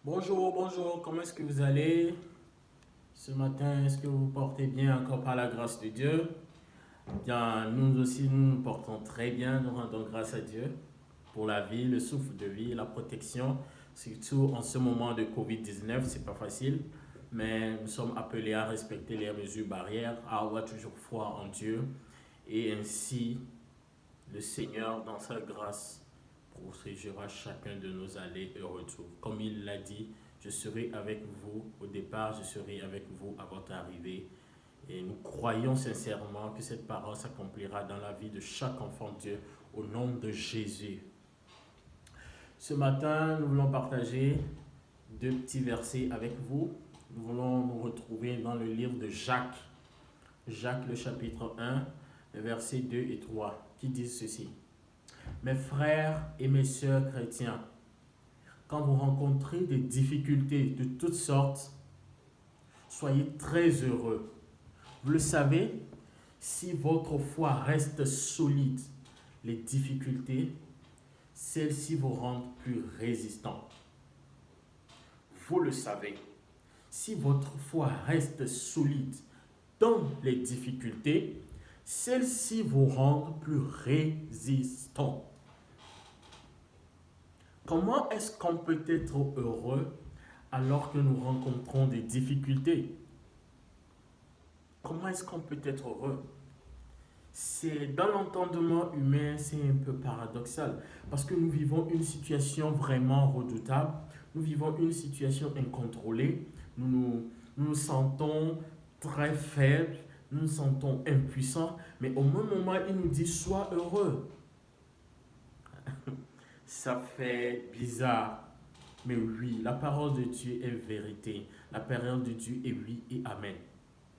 Bonjour, bonjour, comment est-ce que vous allez ce matin? Est-ce que vous vous portez bien encore par la grâce de Dieu? Bien, nous aussi, nous nous portons très bien. Nous rendons grâce à Dieu pour la vie, le souffle de vie, la protection. Surtout en ce moment de Covid-19, c'est pas facile, mais nous sommes appelés à respecter les mesures barrières, à avoir toujours foi en Dieu et ainsi le Seigneur, dans sa grâce, protégera chacun de nos allées et retours. Comme il l'a dit, je serai avec vous au départ, je serai avec vous à votre arrivée. Et nous croyons sincèrement que cette parole s'accomplira dans la vie de chaque enfant de Dieu au nom de Jésus. Ce matin, nous voulons partager deux petits versets avec vous. Nous voulons nous retrouver dans le livre de Jacques. Jacques, le chapitre 1, versets 2 et 3, qui disent ceci. Mes frères et mes sœurs chrétiens, quand vous rencontrez des difficultés de toutes sortes, soyez très heureux. Vous le savez, si votre foi reste solide, les difficultés, celles-ci vous rendent plus résistants. Vous le savez, si votre foi reste solide dans les difficultés, celles-ci vous rendent plus résistants. Comment est-ce qu'on peut être heureux alors que nous rencontrons des difficultés? Comment est-ce qu'on peut être heureux? C'est dans l'entendement humain, c'est un peu paradoxal parce que nous vivons une situation vraiment redoutable, nous vivons une situation incontrôlée, nous sentons très faibles, nous nous sentons impuissants, mais au même moment, il nous dit sois heureux. Ça fait bizarre. Mais oui, la parole de Dieu est vérité. La parole de Dieu est oui et amen.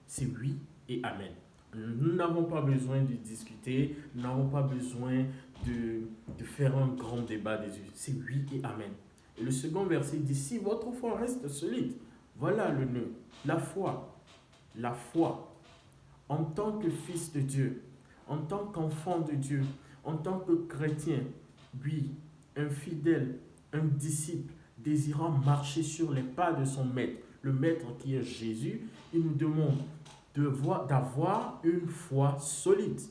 C'est oui et amen. Nous n'avons pas besoin de discuter, nous n'avons pas besoin de faire un grand débat des yeux. C'est oui et amen. Et le second verset dit, si votre foi reste solide, voilà le nœud, la foi. La foi en tant que fils de Dieu, en tant qu'enfant de Dieu, en tant que chrétien, oui, un fidèle, un disciple désirant marcher sur les pas de son maître, le maître qui est Jésus, il nous demande d'avoir une foi solide.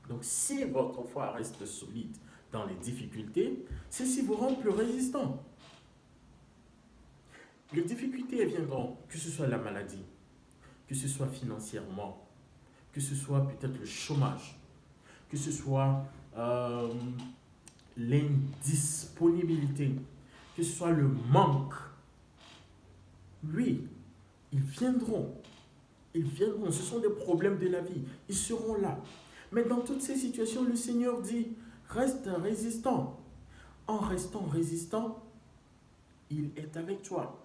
Donc si votre foi reste solide dans les difficultés, ceci vous rend plus résistant. Les difficultés viendront, que ce soit la maladie, que ce soit financièrement, que ce soit peut-être le chômage, que ce soit l'indisponibilité, que ce soit le manque. Oui, ils viendront. Ils viendront. Ce sont des problèmes de la vie. Ils seront là. Mais dans toutes ces situations, le Seigneur dit, reste résistant. En restant résistant, il est avec toi.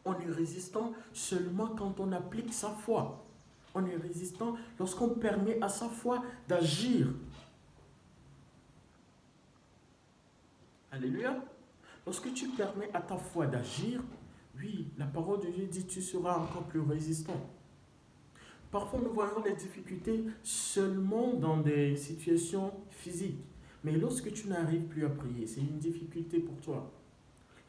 On est résistant seulement quand on applique sa foi. On est résistant lorsqu'on permet à sa foi d'agir. Alléluia. Lorsque tu permets à ta foi d'agir, oui, la parole de Dieu dit tu seras encore plus résistant. Parfois, nous voyons les difficultés seulement dans des situations physiques. Mais lorsque tu n'arrives plus à prier, c'est une difficulté pour toi.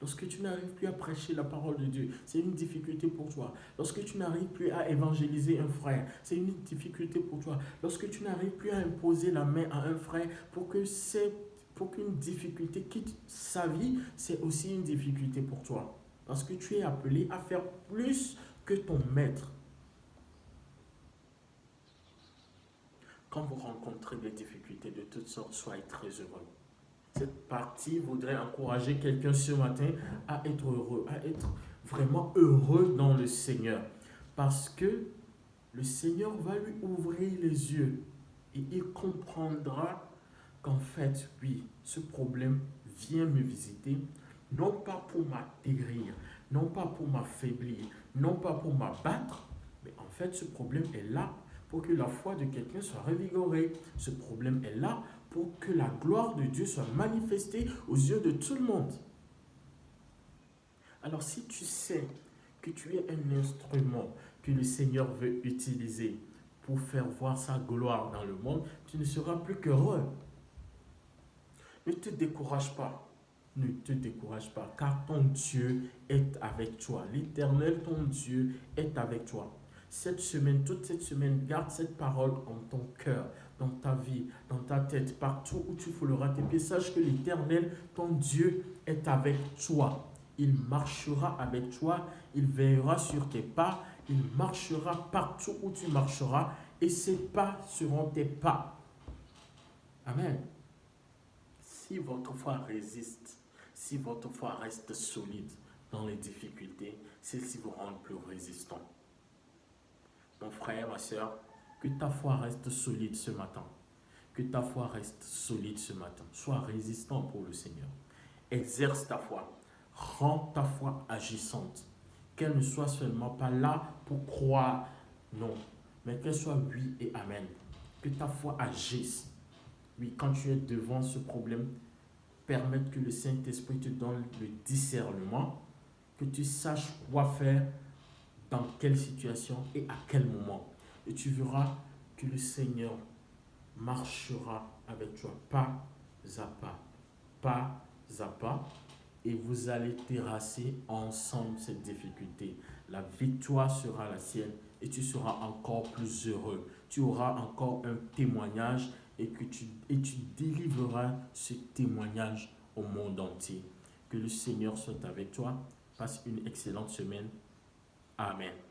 Lorsque tu n'arrives plus à prêcher la parole de Dieu, c'est une difficulté pour toi. Lorsque tu n'arrives plus à évangéliser un frère, c'est une difficulté pour toi. Lorsque tu n'arrives plus à imposer la main à un frère pour qu'une difficulté quitte sa vie, c'est aussi une difficulté pour toi. Parce que tu es appelé à faire plus que ton maître. Quand vous rencontrez des difficultés de toutes sortes, soyez très heureux. Cette partie voudrait encourager quelqu'un ce matin à être heureux, à être vraiment heureux dans le Seigneur. Parce que le Seigneur va lui ouvrir les yeux et il comprendra qu'en fait, oui, ce problème vient me visiter, non pas pour m'atterrir, non pas pour m'affaiblir, non pas pour m'abattre, mais en fait, ce problème est là pour que la foi de quelqu'un soit revigorée. Ce problème est là pour que la gloire de Dieu soit manifestée aux yeux de tout le monde. Alors si tu sais que tu es un instrument que le Seigneur veut utiliser pour faire voir sa gloire dans le monde, tu ne seras plus qu'heureux. Ne te décourage pas. ne te décourage pas, car ton Dieu est avec toi. L'Éternel, ton Dieu, est avec toi. Cette semaine, toute cette semaine, garde cette parole en ton cœur, dans ta vie, dans ta tête, partout où tu fouleras tes pieds. Sache que l'Éternel, ton Dieu, est avec toi. Il marchera avec toi, il veillera sur tes pas, il marchera partout où tu marcheras, et ses pas seront tes pas. Amen. Si votre foi résiste, si votre foi reste solide dans les difficultés, celles-ci vous rendent plus résistant. Mon frère, ma soeur, que ta foi reste solide ce matin. Que ta foi reste solide ce matin. Sois résistant pour le Seigneur. Exerce ta foi. Rends ta foi agissante. Qu'elle ne soit seulement pas là pour croire, non, mais qu'elle soit oui et amen. Que ta foi agisse. Oui, quand tu es devant ce problème, permettre que le Saint-Esprit te donne le discernement, que tu saches quoi faire, dans quelle situation et à quel moment. Et tu verras que le Seigneur marchera avec toi, pas à pas, pas à pas, et vous allez terrasser ensemble cette difficulté. La victoire sera la sienne et tu seras encore plus heureux. Tu auras encore un témoignage et tu délivreras ce témoignage au monde entier. Que le Seigneur soit avec toi. Passe une excellente semaine. Amen.